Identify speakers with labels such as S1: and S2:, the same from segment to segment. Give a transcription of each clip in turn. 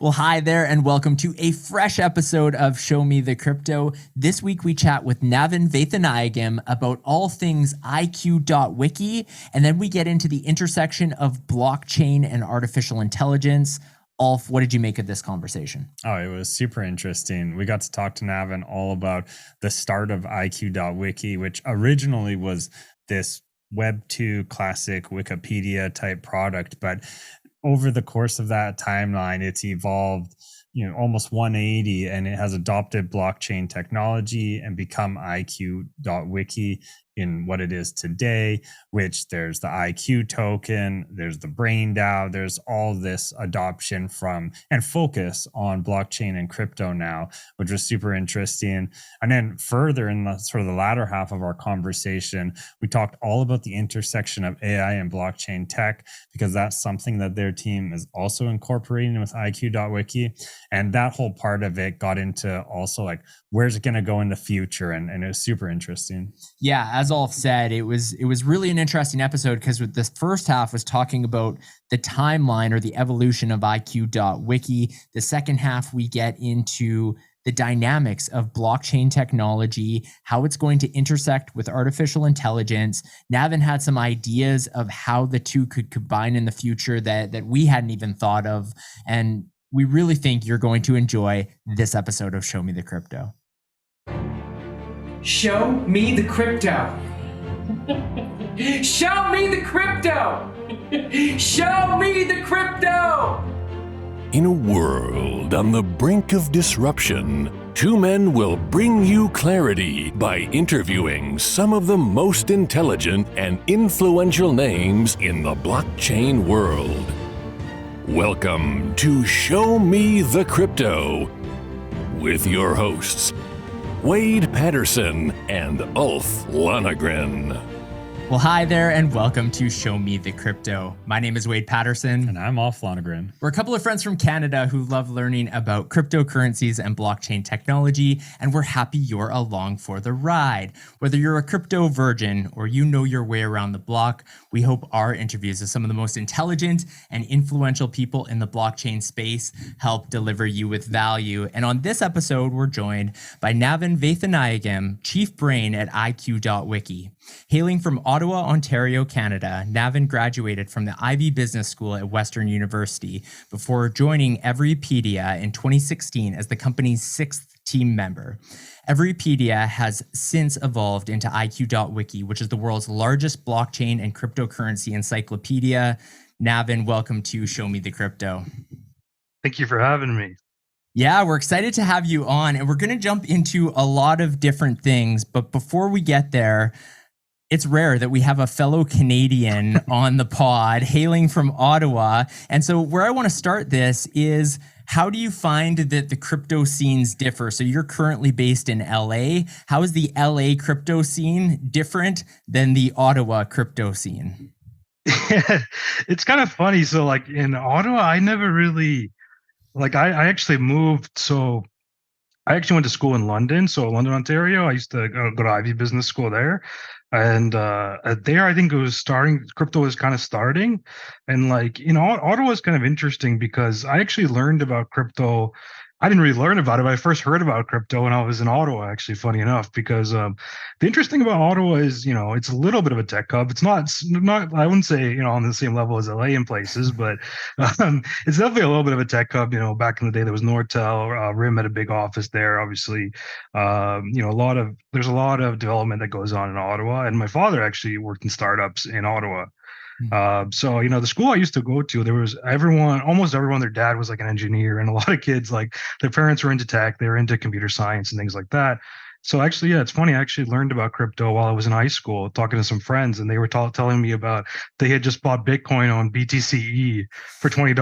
S1: Well, hi there, and welcome to a fresh episode of Show Me the Crypto. This week we chat with Navin Vethanayagam about all things IQ.wiki, and then we get into the intersection of blockchain and artificial intelligence. Ulf, what did you make of this conversation?
S2: Oh, it was super interesting. We got to talk to Navin all about the start of IQ.wiki, which originally was this Web 2 classic Wikipedia type product, but over the course of that timeline, it's evolved, almost 180, and it has adopted blockchain technology and become IQ.wiki in what it is today, which there's the IQ token, there's the brain DAO, there's all this adoption from and focus on blockchain and crypto now, which was super interesting. And then further in the sort of the latter half of our conversation, we talked all about the intersection of AI and blockchain tech, because that's something that their team is also incorporating with IQ.wiki. And that whole part of it got into also like, where's it going to go in the future? And it was super interesting.
S1: Yeah, as Ulf said, it was really an interesting episode because with this first half was talking about the timeline or the evolution of IQ.wiki. The second half, we get into the dynamics of blockchain technology, how it's going to intersect with artificial intelligence. Navin had some ideas of how the two could combine in the future that we hadn't even thought of. And we really think you're going to enjoy this episode of Show Me the Crypto.
S3: Show me the crypto. Show me the crypto. Show me the crypto.
S4: In a world on the brink of disruption, two men will bring you clarity by interviewing some of the most intelligent and influential names in the blockchain world. Welcome to Show Me the Crypto with your hosts, Wade Patterson and Ulf Lonergan.
S1: Well, hi there, and welcome to Show Me the Crypto. My name is Wade Patterson.
S2: And I'm Ulf Lonergan.
S1: We're a couple of friends from Canada who love learning about cryptocurrencies and blockchain technology, and we're happy you're along for the ride. Whether you're a crypto virgin or you know your way around the block, we hope our interviews with some of the most intelligent and influential people in the blockchain space help deliver you with value. And on this episode, we're joined by Navin Vethanayagam, Chief Brain at IQ.wiki. Hailing from Ottawa, Ontario, Canada, Navin graduated from the Ivey Business School at Western University before joining Everipedia in 2016 as the company's sixth team member. Everipedia has since evolved into IQ.wiki, which is the world's largest blockchain and cryptocurrency encyclopedia. Navin, welcome to Show Me the Crypto.
S5: Thank you for having me.
S1: Yeah, we're excited to have you on, and we're going to jump into a lot of different things. But before we get there, it's rare that we have a fellow Canadian on the pod hailing from Ottawa. And so where I want to start this is, how do you find that the crypto scenes differ? So you're currently based in LA. How is the LA crypto scene different than the Ottawa crypto scene?
S5: It's kind of funny. So like in Ottawa, I never really, I actually moved. So I actually went to school in London. So London, Ontario. I used to go to Ivey Business School there. And there, I think it was starting, crypto was kind of starting. And Ottawa is kind of interesting because I actually learned about crypto. I didn't really learn about it, but I first heard about crypto when I was in Ottawa, actually, funny enough, because the interesting about Ottawa is, it's a little bit of a tech hub. It's not, I wouldn't say, on the same level as LA in places, but it's definitely a little bit of a tech hub. Back in the day, there was Nortel, RIM had a big office there, obviously. There's a lot of development that goes on in Ottawa. And my father actually worked in startups in Ottawa. So the school I used to go to, there was almost everyone, their dad was like an engineer, and a lot of kids, like their parents were into tech, they were into computer science and things like that. So actually, yeah, it's funny. I actually learned about crypto while I was in high school, talking to some friends, and they were telling me about they had just bought Bitcoin on BTCE for $20.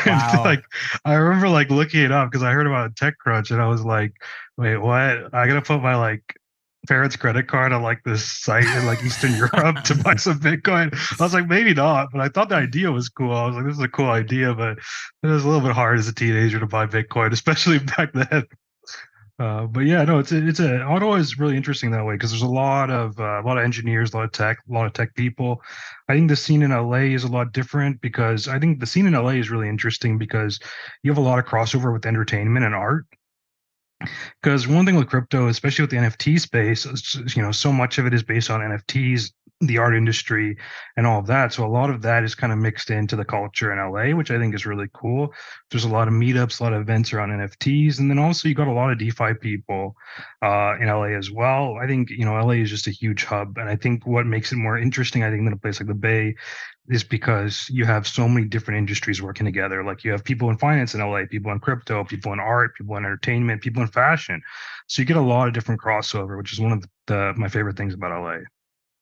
S1: Wow.
S5: And I remember looking it up because I heard about TechCrunch, and I was like, wait, what? I gotta put my parents' credit card on this site in Eastern Europe to buy some Bitcoin. I was like, maybe not, but I thought the idea was cool. I was like, this is a cool idea, but it was a little bit hard as a teenager to buy Bitcoin, especially back then. But yeah, no, Ottawa is really interesting that way because there's a lot of engineers, a lot of tech people. I think the scene in LA is a lot different because I think the scene in LA is really interesting because you have a lot of crossover with entertainment and art. Because one thing with crypto, especially with the NFT space, so much of it is based on NFTs, the art industry, and all of that. So a lot of that is kind of mixed into the culture in LA, which I think is really cool. There's a lot of meetups, a lot of events around NFTs, and then also you got a lot of DeFi people in LA as well. I think LA is just a huge hub, and I think what makes it more interesting, I think, than a place like the Bay is because you have so many different industries working together. Like you have people in finance in LA, people in crypto, people in art, people in entertainment, people in fashion. So you get a lot of different crossover, which is one of my favorite things about LA.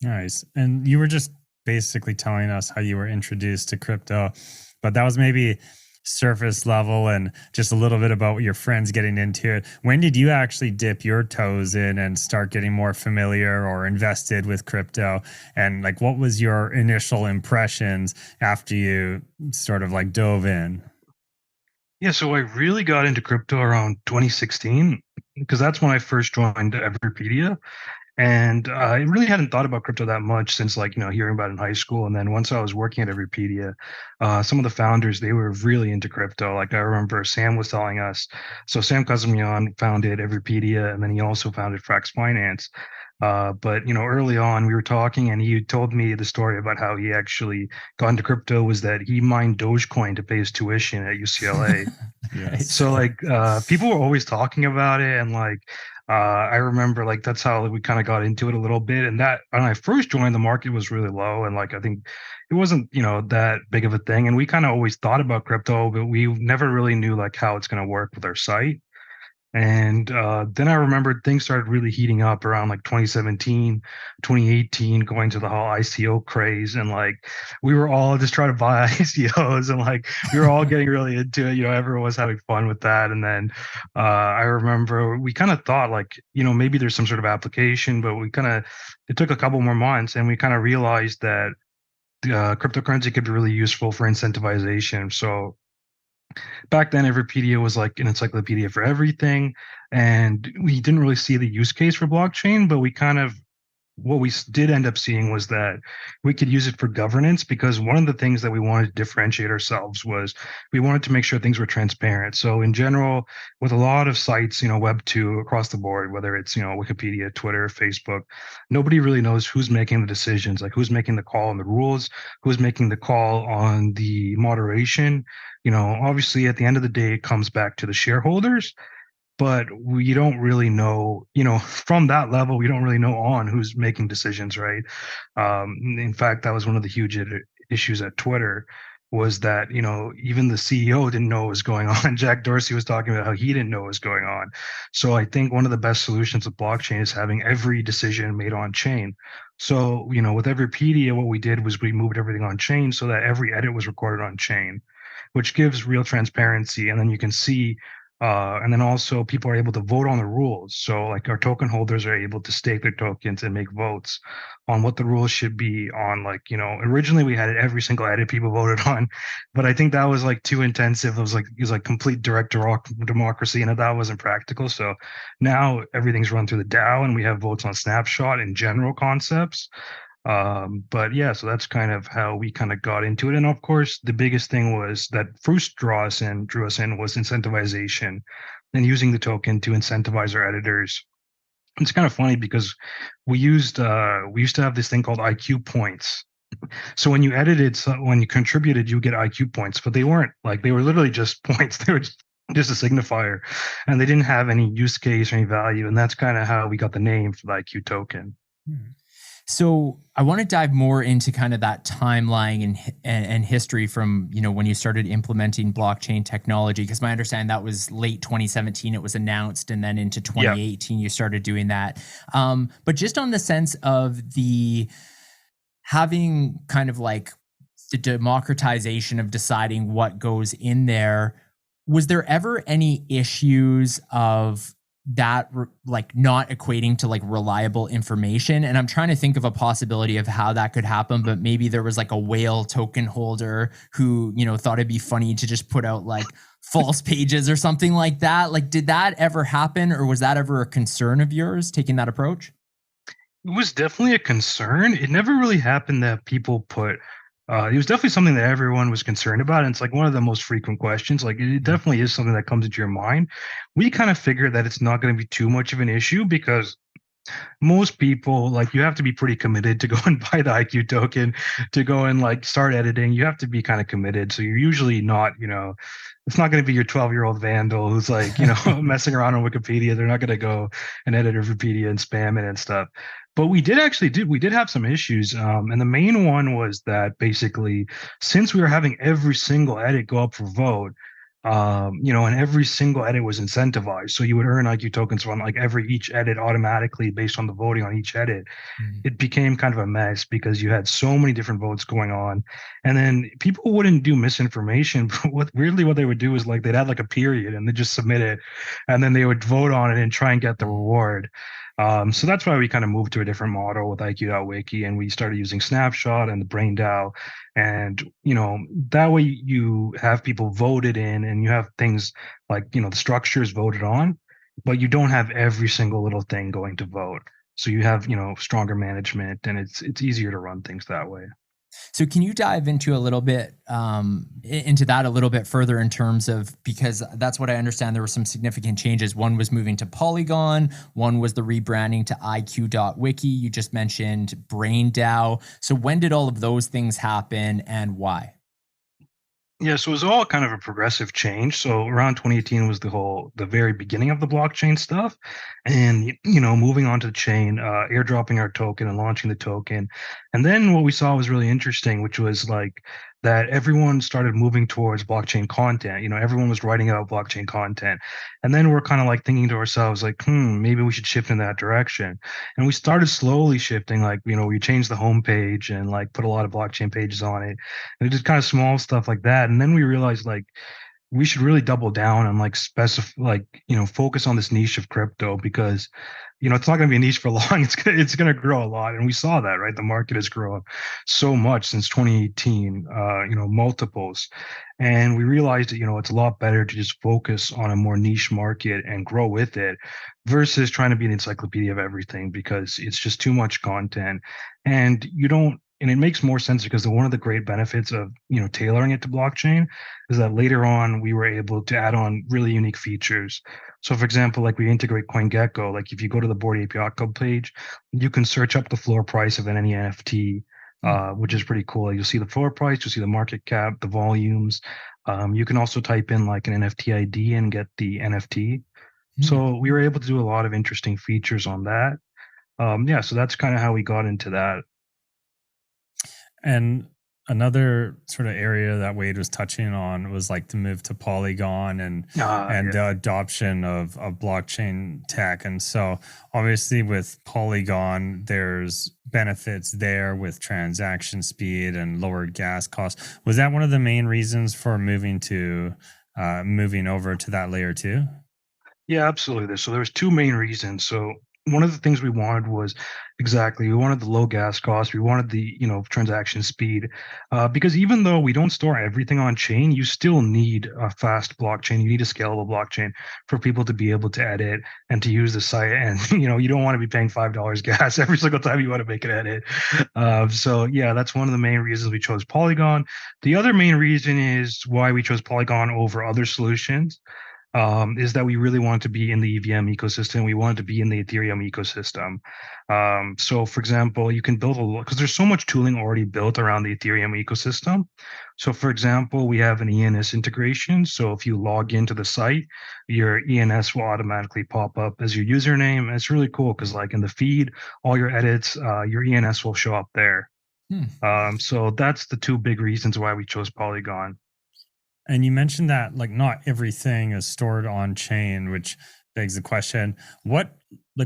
S2: Nice. And you were just basically telling us how you were introduced to crypto, but that was maybe surface level and just a little bit about your friends getting into it. When did you actually dip your toes in and start getting more familiar or invested with crypto? And like, what was your initial impressions after you sort of like dove in?
S5: Yeah, so I really got into crypto around 2016 because that's when I first joined Everipedia. And I really hadn't thought about crypto that much since, like, hearing about it in high school. And then once I was working at Everipedia, some of the founders, they were really into crypto. Like I remember Sam was telling us, so Sam Kazemian founded Everipedia, and then he also founded Frax Finance. But early on we were talking and he told me the story about how he actually got into crypto was that he mined Dogecoin to pay his tuition at UCLA.
S2: Yes.
S5: So like people were always talking about it, and like I remember like that's how we kind of got into it a little bit. And that when I first joined, the market was really low, and like I think it wasn't that big of a thing. And we kind of always thought about crypto, but we never really knew like how it's going to work with our site. And then I remember things started really heating up around like 2017, 2018, going to the whole ICO craze. And like we were all just trying to buy ICOs, and like we were all getting really into it. Everyone was having fun with that. And then I remember we kind of thought like, maybe there's some sort of application, but it took a couple more months and we kind of realized that cryptocurrency could be really useful for incentivization. So back then Everipedia was like an encyclopedia for everything, and we didn't really see the use case for blockchain, but what we did end up seeing was that we could use it for governance, because one of the things that we wanted to differentiate ourselves was we wanted to make sure things were transparent. So in general, with a lot of sites, Web 2 across the board, whether it's, Wikipedia, Twitter, Facebook, nobody really knows who's making the decisions, like who's making the call on the rules, who's making the call on the moderation. Obviously at the end of the day, it comes back to the shareholders, but we don't really know, from that level, we don't really know on who's making decisions, right? In fact, that was one of the huge issues at Twitter, was that, even the CEO didn't know what was going on. Jack Dorsey was talking about how he didn't know what was going on. So I think one of the best solutions of blockchain is having every decision made on chain. So, with Everipedia, what we did was we moved everything on chain so that every edit was recorded on chain, which gives real transparency. And then you can see and then also people are able to vote on the rules. So like our token holders are able to stake their tokens and make votes on what the rules should be on, like, originally we had every single edit people voted on, but I think that was like too intensive. It was like complete direct democracy, and that wasn't practical. So now everything's run through the DAO, and we have votes on snapshot and general concepts. But yeah, so that's kind of how we kind of got into it. And of course, the biggest thing was that first drew us in was incentivization and using the token to incentivize our editors. It's kind of funny because we used to have this thing called IQ points. So when you when you contributed, you get IQ points, but they weren't like, they were literally just points. They were just a signifier, and they didn't have any use case or any value. And that's kind of how we got the name for the IQ token.
S1: So I want to dive more into kind of that timeline and history from, when you started implementing blockchain technology, because my understanding that was late 2017, it was announced, and then into 2018, you started doing that. But just on the sense of having kind of like the democratization of deciding what goes in there, was there ever any issues of that like not equating to like reliable information? And I'm trying to think of a possibility of how that could happen, but maybe there was like a whale token holder who, thought it'd be funny to just put out like false pages or something like that. Like, did that ever happen, or was that ever a concern of yours taking that approach?
S5: It was definitely a concern. It never really happened that people put. It was definitely something that everyone was concerned about, and it's like one of the most frequent questions. Like it definitely is something that comes into your mind. We kind of figured that it's not going to be too much of an issue because most people, like, you have to be pretty committed to go and buy the IQ token to go and like start editing. You have to be kind of committed. So you're usually not, it's not going to be your 12-year-old vandal who's like, messing around on Wikipedia. They're not going to go and edit Everipedia and spam it and stuff. But we did have some issues. And the main one was that basically, since we were having every single edit go up for vote, and every single edit was incentivized. So you would earn IQ tokens on like each edit automatically based on the voting on each edit. It became kind of a mess because you had so many different votes going on, and then people wouldn't do misinformation. But what they would do is like they'd add like a period and they just submit it, and then they would vote on it and try and get the reward. So that's why we kind of moved to a different model with IQ.wiki, and we started using Snapshot and the Brain DAO. And, that way you have people voted in and you have things like, the structures voted on, but you don't have every single little thing going to vote. So you have, stronger management, and it's easier to run things that way.
S1: So can you dive into a little bit into that a little bit further in terms of, because that's what I understand, there were some significant changes. One was moving to Polygon, one was the rebranding to IQ.wiki. You just mentioned Brain DAO. So when did all of those things happen and why?
S5: Yeah, so it was all kind of a progressive change. So around 2018 was the very beginning of the blockchain stuff, and moving onto the chain, airdropping our token and launching the token, and then what we saw was really interesting, which was like that everyone started moving towards blockchain content. Everyone was writing about blockchain content, and then we're kind of like thinking to ourselves like, maybe we should shift in that direction, and we started slowly shifting. Like we changed the homepage and like put a lot of blockchain pages on it, and we did kind of small stuff like that. And then we realized like we should really double down and like focus on this niche of crypto, because it's not going to be a niche for long. It's going to grow a lot, and we saw that, right? The market has grown so much since 2018, multiples, and we realized that it's a lot better to just focus on a more niche market and grow with it versus trying to be an encyclopedia of everything, because it's just too much content, and you don't. And it makes more sense because one of the great benefits of tailoring it to blockchain is that later on we were able to add on really unique features. So, for example, like we integrate CoinGecko. Like if you go to the Board API Code page, you can search up the floor price of any NFT, which is pretty cool. You'll see the floor price, you'll see the market cap, the volumes. You can also type in like an NFT ID and get the NFT. So we were able to do a lot of interesting features on that. So that's kind of how we got into that.
S2: And another sort of area that Wade was touching on was like the move to Polygon and the adoption of blockchain tech. And so obviously with Polygon, there's benefits there with transaction speed and lower gas costs. Was that one of the main reasons for moving over to that layer too?
S5: Yeah, absolutely. So there's two main reasons. So one of the things we wanted was we wanted the low gas cost. We wanted the, transaction speed, because even though we don't store everything on chain, you still need a fast blockchain. You need a scalable blockchain for people to be able to edit and to use the site. And, you don't want to be paying $5 gas every single time you want to make an edit. So yeah, that's one of the main reasons we chose Polygon. The other main reason is why we chose Polygon over other solutions. Is that we really want to be in the EVM ecosystem. We want to be in the Ethereum ecosystem. So, for example, you can build because there's so much tooling already built around the Ethereum ecosystem. So, for example, we have an ENS integration. So if you log into the site, your ENS will automatically pop up as your username. And it's really cool because like in the feed, all your edits, your ENS will show up there. So that's the two big reasons why we chose Polygon.
S2: And you mentioned that like not everything is stored on chain, which begs the question, what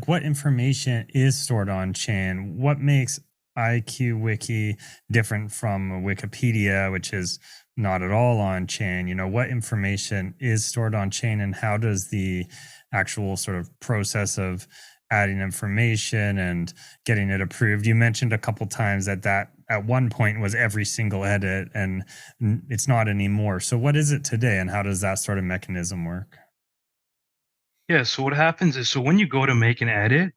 S2: information is stored on chain? What makes IQ.wiki different from Wikipedia, which is not at all on chain? What information is stored on chain, and how does the actual sort of process of adding information and getting it approved? You mentioned a couple times that at one point was every single edit, and it's not anymore. So what is it today, and how does that sort of mechanism work?
S5: Yeah, so what happens is, so when you go to make an edit,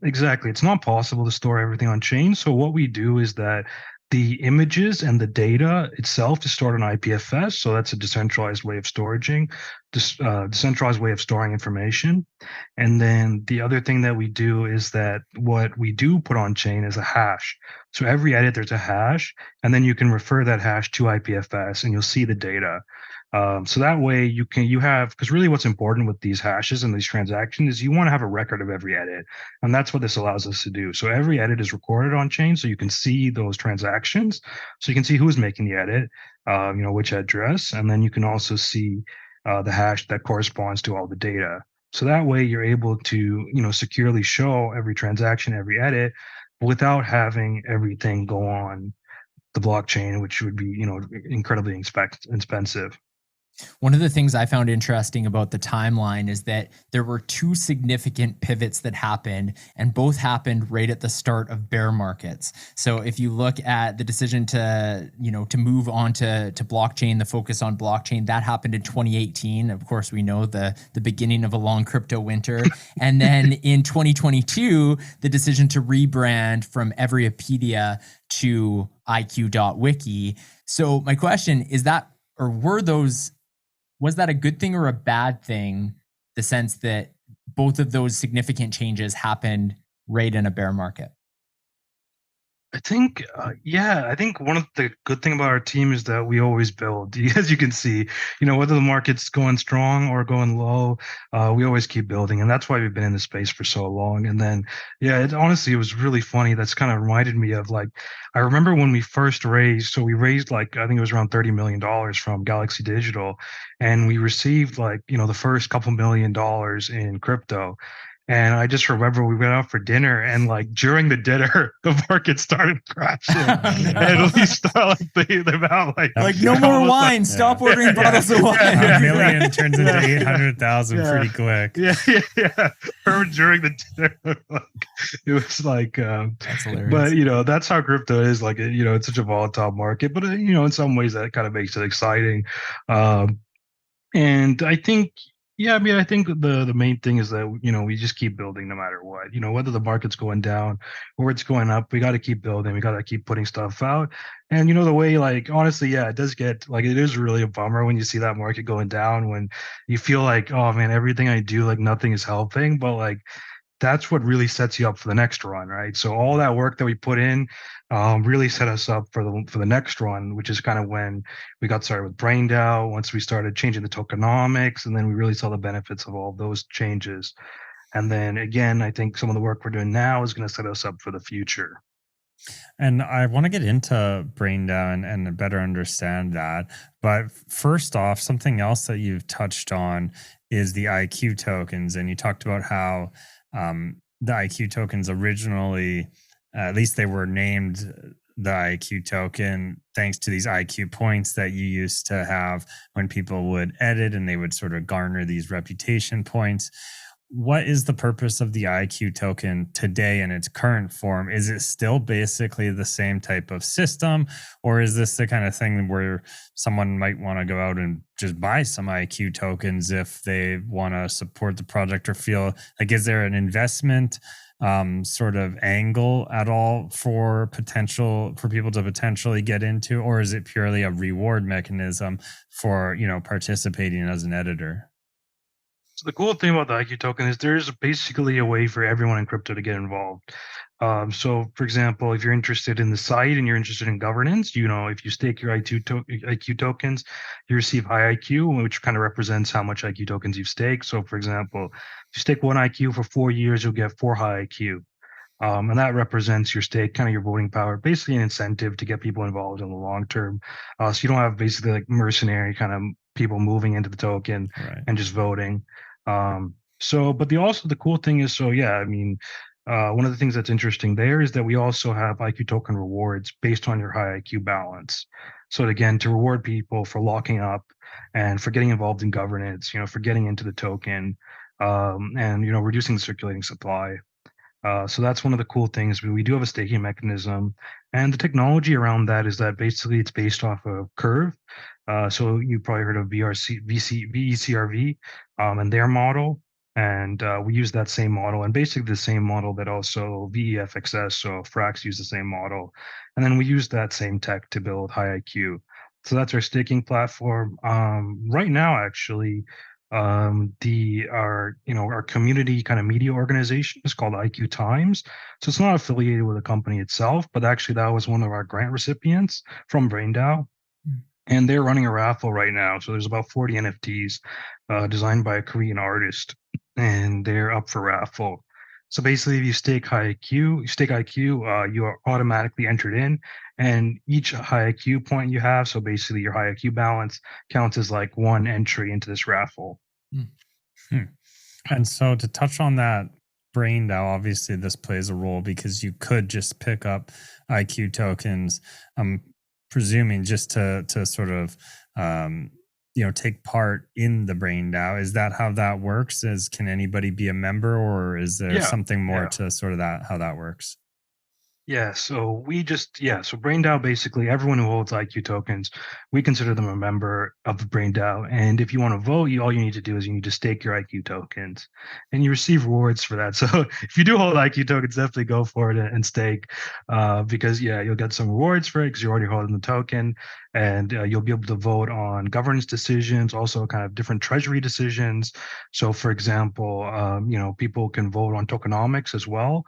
S5: exactly, it's not possible to store everything on chain. So what we do is that the images and the data itself is stored on IPFS. So that's a decentralized way of storing, decentralized way of storing information. And then the other thing that we do is that what we do put on chain is a hash. So every edit, there's a hash, and then you can refer that hash to IPFS, and you'll see the data. So that way you have, because really what's important with these hashes and these transactions is you want to have a record of every edit, and that's what this allows us to do. So every edit is recorded on chain, so you can see those transactions, so you can see who's making the edit, which address, and then you can also see the hash that corresponds to all the data. So that way you're able to securely show every transaction, every edit, without having everything go on the blockchain, which would be incredibly expensive.
S1: One of the things I found interesting about the timeline is that there were two significant pivots that happened, and both happened right at the start of bear markets. So if you look at the decision to move on to blockchain, the focus on blockchain, that happened in 2018. Of course, we know the beginning of a long crypto winter. And then in 2022, the decision to rebrand from Everipedia to IQ.wiki. So my question is that, or was that a good thing or a bad thing? The sense that both of those significant changes happened right in a bear market.
S5: I think, I think one of the good thing about our team is that we always build. As you can see, whether the market's going strong or going low, we always keep building, and that's why we've been in this space for so long. And then, honestly, it was really funny. That's kind of reminded me of I remember when we first raised. So we raised I think it was around $30 million from Galaxy Digital, and we received the first couple $1 million in crypto. And I just remember we went out for dinner, and during the dinner, the market started crashing. And we started the amount
S1: no more wine. Stop ordering bottles of wine.
S2: A million turns into 800,000 pretty quick.
S5: Yeah. During the dinner, it was
S1: that's hilarious.
S5: But that's how crypto is. It's such a volatile market, but in some ways that kind of makes it exciting. And I think. Yeah, I think the main thing is that we just keep building no matter what. Whether the market's going down or it's going up, we got to keep building. We got to keep putting stuff out. And the way, honestly, it does get it is really a bummer when you see that market going down, when you feel oh man, everything I do, nothing is helping. But that's what really sets you up for the next run, right? So all that work that we put in really set us up for the next run, which is kind of when we got started with BrainDAO. Once we started changing the tokenomics, and then we really saw the benefits of all of those changes. And then again, I think some of the work we're doing now is going to set us up for the future.
S2: And I want to get into BrainDAO and better understand that. But first off, something else that you've touched on is the IQ tokens. And you talked about how the IQ tokens originally, at least they were named the IQ token thanks to these IQ points that you used to have when people would edit, and they would sort of garner these reputation points. What is the purpose of the IQ token today in its current form? Is it still basically the same type of system, or is this the kind of thing where someone might want to go out and just buy some IQ tokens if they want to support the project, or feel is there an investment sort of angle at all for people to potentially get into, or is it purely a reward mechanism for participating as an editor?
S5: So the cool thing about the IQ token is there's basically a way for everyone in crypto to get involved. So, for example, if you're interested in the site and you're interested in governance, if you stake your IQ tokens, you receive high IQ, which kind of represents how much IQ tokens you've staked. So, for example, if you stake 1 IQ for 4 years, you'll get 4 high IQ. And that represents your stake, kind of your voting power, basically an incentive to get people involved in the long term. So you don't have basically mercenary kind of people moving into the token and just voting. But the cool thing is, one of the things that's interesting there is that we also have IQ token rewards based on your high IQ balance. So again, to reward people for locking up and for getting involved in governance, for getting into the token, and reducing the circulating supply. So that's one of the cool things. We do have a staking mechanism, and the technology around that is that basically it's based off of Curve. So you probably heard of VECRV and their model, and we use that same model, and basically the same model that also VEFXS, so Frax use the same model, and then we use that same tech to build High IQ. So that's our staking platform. Right now, actually, our community kind of media organization is called IQ Times. So it's not affiliated with the company itself, but actually that was one of our grant recipients from BrainDAO, and they're running a raffle right now. So there's about 40 NFTs designed by a Korean artist, and they're up for raffle. So basically, if you stake IQ, you are automatically entered in, and each high IQ point you have, so basically your high IQ balance counts as like one entry into this raffle.
S2: Hmm. And so to touch on that BrainDAO, obviously this plays a role because you could just pick up IQ tokens. I'm presuming just to sort of take part in the BrainDAO. Is that how that works? Can anybody be a member, or is there something more to sort of how that works?
S5: So BrainDAO, basically everyone who holds IQ tokens, we consider them a member of the BrainDAO. And if you want to vote, all you need to do is you need to stake your IQ tokens, and you receive rewards for that. So if you do hold IQ tokens, definitely go for it and stake, because you'll get some rewards for it because you're already holding the token, and you'll be able to vote on governance decisions, also kind of different treasury decisions. So for example, people can vote on tokenomics as well.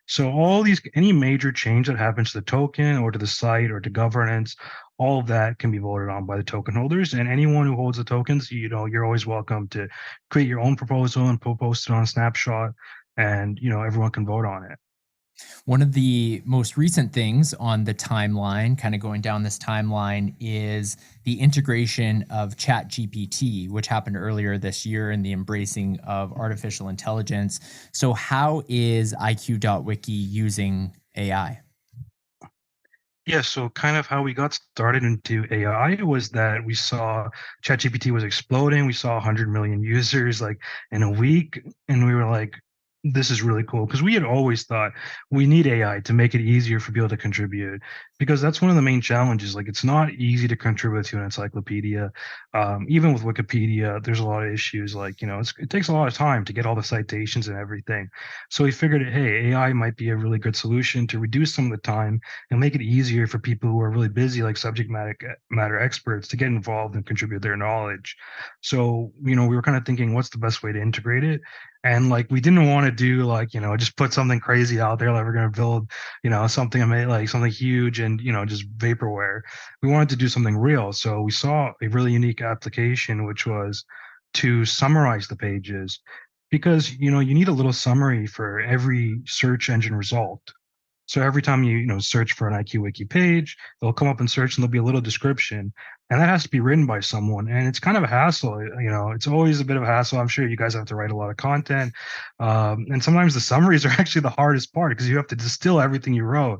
S5: So any major change that happens to the token or to the site or to governance, all of that can be voted on by the token holders. And anyone who holds the tokens, you're always welcome to create your own proposal and post it on Snapshot, and everyone can vote on it.
S1: One of the most recent things on the timeline, kind of going down this timeline, is the integration of ChatGPT, which happened earlier this year, and the embracing of artificial intelligence. So how is IQ.wiki using AI?
S5: Yeah, so kind of how we got started into AI was that we saw ChatGPT was exploding. We saw 100 million users like in a week, and we were like, this is really cool, because we had always thought we need AI to make it easier for people to contribute, because that's one of the main challenges. Like, it's not easy to contribute to an encyclopedia. Even with Wikipedia, there's a lot of issues. Like, it takes a lot of time to get all the citations and everything. So we figured, hey, AI might be a really good solution to reduce some of the time and make it easier for people who are really busy, like subject matter experts, to get involved and contribute their knowledge. So, we were kind of thinking, what's the best way to integrate it? And like, we didn't want to do like, just put something crazy out there, like we're going to build, something like something huge and, just vaporware. We wanted to do something real. So we saw a really unique application, which was to summarize the pages, because, you need a little summary for every search engine result. So every time you search for an IQ.wiki page, they'll come up and search, and there'll be a little description, and that has to be written by someone. And it's kind of a hassle. It's always a bit of a hassle. I'm sure you guys have to write a lot of content, and sometimes the summaries are actually the hardest part, because you have to distill everything you wrote.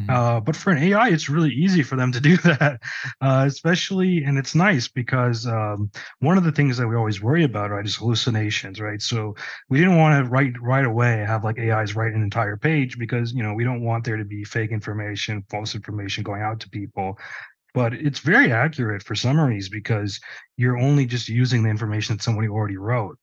S5: But for an AI, it's really easy for them to do that, especially, and it's nice because one of the things that we always worry about, right, is hallucinations, right? So we didn't want to right away have like AIs write an entire page, because we don't want there to be fake information, false information going out to people. But it's very accurate for summaries, because you're only just using the information that somebody already wrote.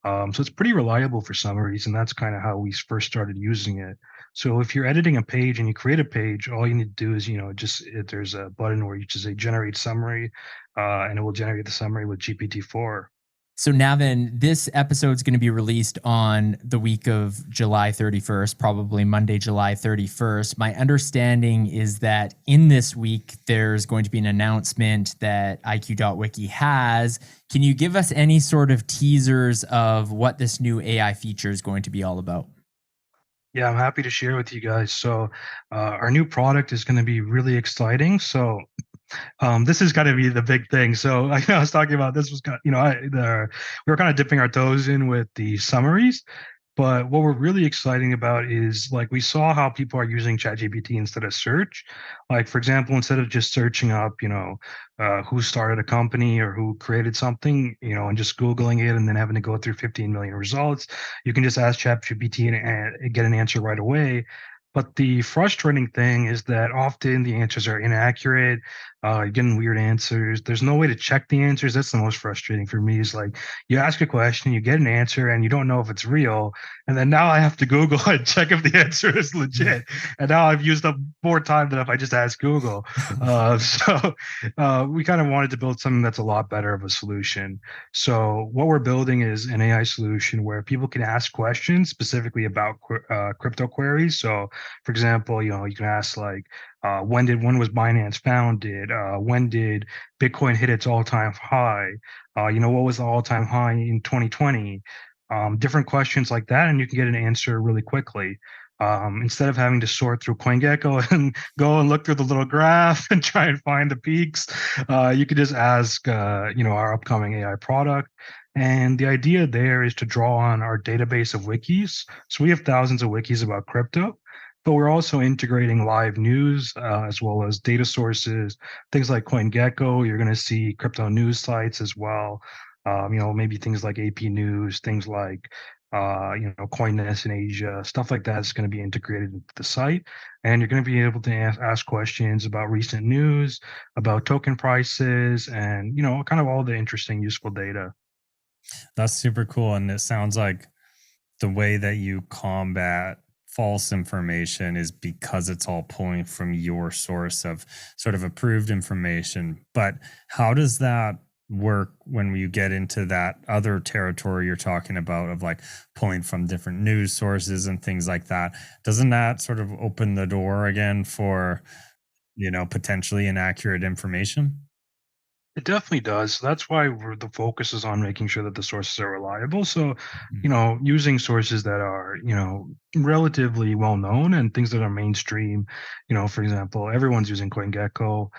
S5: So it's pretty reliable for summaries, and that's kind of how we first started using it. So if you're editing a page and you create a page, all you need to do is, there's a button where you just say generate summary, and it will generate the summary with GPT-4.
S1: So Navin, this episode is going to be released on the week of July 31st, probably Monday, July 31st. My understanding is that in this week, there's going to be an announcement that IQ.wiki has. Can you give us any sort of teasers of what this new AI feature is going to be all about?
S5: Yeah, I'm happy to share with you guys. So our new product is going to be really exciting. So this is going to be the big thing. So I was talking about, this was kind of, we were kind of dipping our toes in with the summaries. But what we're really exciting about is like we saw how people are using ChatGPT instead of search. Like for example, instead of just searching up, who started a company or who created something, and just Googling it and then having to go through 15 million results, you can just ask ChatGPT and get an answer right away. But the frustrating thing is that often the answers are inaccurate. You're getting weird answers. There's no way to check the answers. That's the most frustrating for me. Is like you ask a question, you get an answer, and you don't know if it's real. And then now I have to Google and check if the answer is legit. And now I've used up more time than if I just asked Google. So we kind of wanted to build something that's a lot better of a solution. So what we're building is an AI solution where people can ask questions specifically about crypto queries. So for example, you can ask like, when was Binance founded? When did Bitcoin hit its all-time high? What was the all-time high in 2020? Different questions like that, and you can get an answer really quickly. Instead of having to sort through CoinGecko and go and look through the little graph and try and find the peaks, you could just ask, our upcoming AI product. And the idea there is to draw on our database of wikis. So we have thousands of wikis about crypto, but we're also integrating live news as well as data sources, things like CoinGecko. You're going to see crypto news sites as well. Maybe things like AP News, things like CoinNest in Asia, stuff like that is going to be integrated into the site. And you're going to be able to ask questions about recent news, about token prices, and, kind of all the interesting, useful data.
S2: That's super cool. And it sounds like the way that you combat false information is because it's all pulling from your source of sort of approved information. But how does that work when you get into that other territory you're talking about of like pulling from different news sources and things like that? Doesn't that sort of open the door again for, potentially inaccurate information?
S5: It definitely does. That's why the focus is on making sure that the sources are reliable. So, using sources that are, relatively well known and things that are mainstream. For example, everyone's using CoinGecko,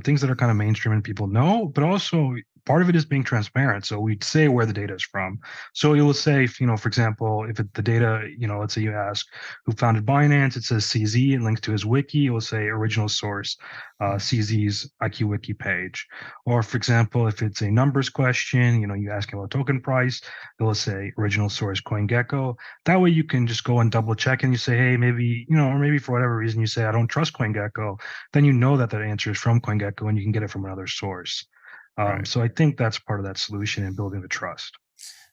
S5: things that are kind of mainstream and people know, but also part of it is being transparent. So we say where the data is from. So it will say, for example, if the data, let's say you ask who founded Binance, it says CZ and links to his wiki. It will say original source, CZ's IQ.wiki page. Or for example, if it's a numbers question, you ask about token price, it will say original source CoinGecko. That way you can just go and double check and you say, hey, maybe, or maybe for whatever reason you say, I don't trust CoinGecko. Then you know that answer is from CoinGecko and you can get it from another source.
S2: Right.
S5: So I think that's part of that solution in building the trust.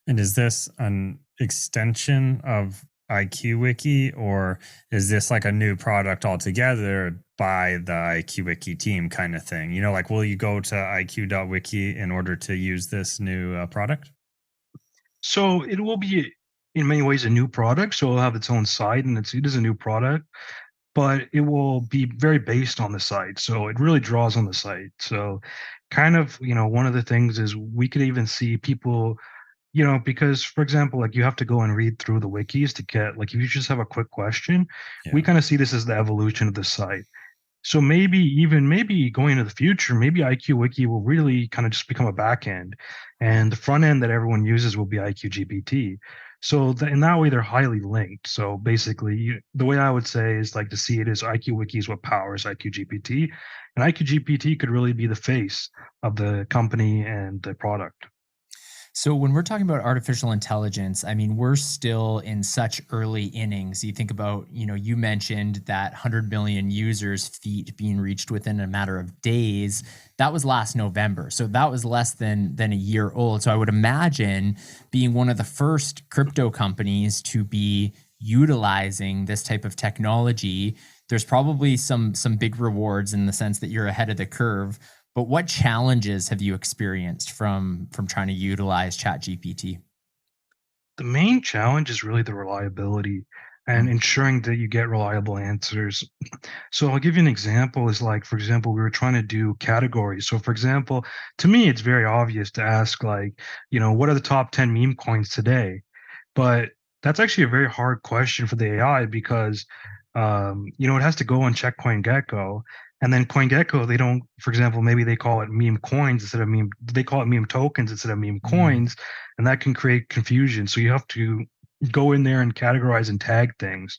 S2: And is this an extension of IQ.wiki, or is this like a new product altogether by the IQ.wiki team kind of thing? Like, will you go to IQ.wiki in order to use this new product?
S5: So it will be in many ways a new product. So it'll have its own site and it is a new product, but it will be very based on the site. So it really draws on the site. So kind of, one of the things is we could even see people, because for example, like you have to go and read through the wikis to get, like if you just have a quick question, we kind of see this as the evolution of the site. So maybe going into the future, maybe IQ.wiki will really kind of just become a back end, and the front end that everyone uses will be IQ.gpt. So in that way, they're highly linked. So basically, the way I would say is like to see it is IQ.wiki is what powers IQ.gpt, and IQ.gpt could really be the face of the company and the product.
S1: So when we're talking about artificial intelligence, I mean, we're still in such early innings. You think about, you mentioned that 100 million users feet being reached within a matter of days. That was last November. So that was less than a year old. So I would imagine being one of the first crypto companies to be utilizing this type of technology, there's probably some big rewards in the sense that you're ahead of the curve. But what challenges have you experienced from trying to utilize ChatGPT?
S5: The main challenge is really the reliability and ensuring that you get reliable answers. So I'll give you an example is like, for example, we were trying to do categories. So for example, to me, it's very obvious to ask like, what are the top 10 meme coins today? But that's actually a very hard question for the AI because, it has to go and check CoinGecko. And then CoinGecko, they don't, for example, maybe they call it meme coins instead of they call it meme tokens instead of meme coins. And that can create confusion. So you have to, go in there and categorize and tag things.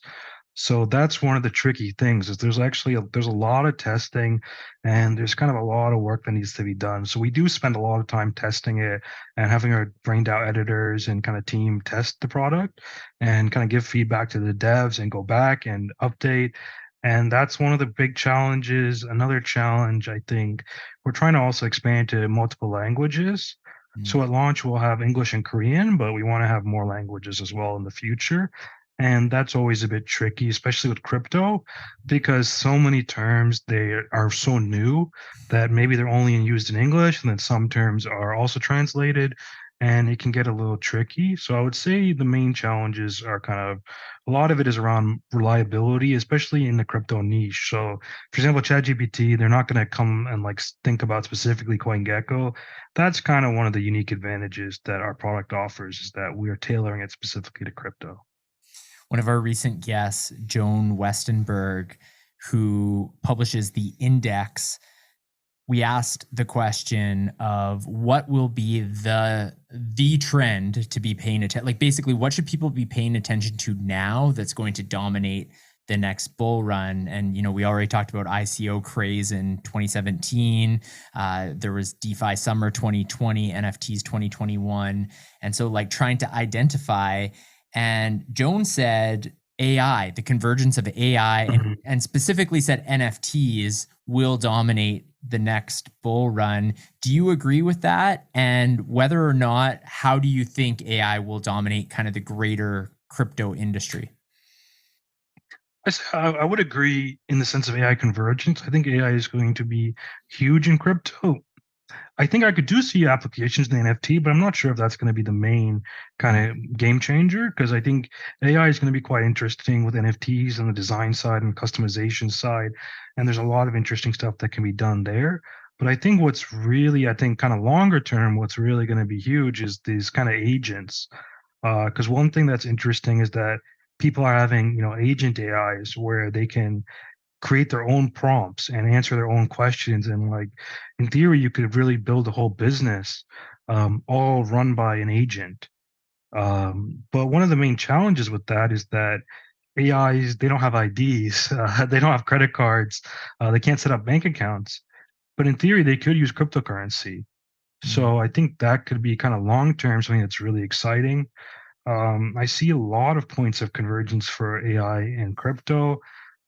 S5: So that's one of the tricky things is there's a lot of testing and there's kind of a lot of work that needs to be done. So we do spend a lot of time testing it and having our brained out editors and kind of team test the product and kind of give feedback to the devs and go back and update. And that's one of the big challenges. Another challenge, I think, we're trying to also expand to multiple languages. So at launch, we'll have English and Korean, but we want to have more languages as well in the future. And that's always a bit tricky, especially with crypto, because so many terms they are so new that maybe they're only used in English, and then some terms are also translated, and it can get a little tricky. So I would say the main challenges are kind of a lot of it is around reliability, especially in the crypto niche. So, for example, ChatGPT, they're not going to come and like think about specifically CoinGecko. That's kind of one of the unique advantages that our product offers is that we are tailoring it specifically to crypto.
S1: One of our recent guests, Joan Westenberg, who publishes the Index, we asked the question of what will be the trend to be paying attention, like basically what should people be paying attention to now that's going to dominate the next bull run. And, you know, we already talked about ICO craze in 2017. There was DeFi summer 2020, NFTs 2021. And so like trying to identify, and Joan said AI, the convergence of AI, and specifically said NFTs will dominate the next bull run. Do you agree with that? And whether or not, how do you think AI will dominate kind of the greater crypto industry?
S5: I would agree in the sense of AI convergence. I think AI is going to be huge in crypto. I think I could see applications in the NFT, but I'm not sure if that's going to be the main kind of game changer because I think AI is going to be quite interesting with NFTs on the design side and customization side. And there's a lot of interesting stuff that can be done there. But I think what's really, I think, kind of longer term, what's really going to be huge is these kind of agents. Because one thing that's interesting is that people are having, agent AIs where they can create their own prompts and answer their own questions. And like in theory, you could really build a whole business all run by an agent. But one of the main challenges with that is that AIs, they don't have IDs, they don't have credit cards, they can't set up bank accounts. But in theory, they could use cryptocurrency. So I think that could be kind of long term, something that's really exciting. I see a lot of points of convergence for AI and crypto.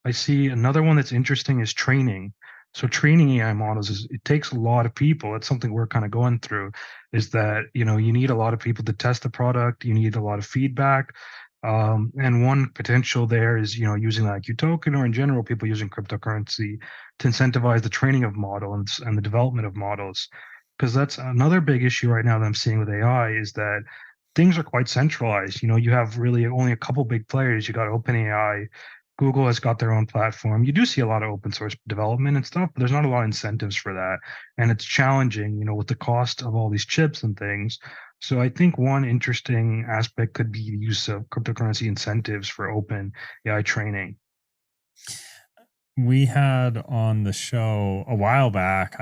S5: I see another one that's interesting is training. So training AI models it takes a lot of people. It's something we're kind of going through is that, you need a lot of people to test the product. You need a lot of feedback. And one potential there is, using the IQ token or in general, people using cryptocurrency to incentivize the training of models and the development of models. Because that's another big issue right now that I'm seeing with AI is that things are quite centralized. You have really only a couple big players. You got OpenAI, Google has got their own platform. You do see a lot of open source development and stuff, but there's not a lot of incentives for that. And it's challenging, with the cost of all these chips and things. So I think one interesting aspect could be the use of cryptocurrency incentives for open AI training.
S2: We had on the show a while back,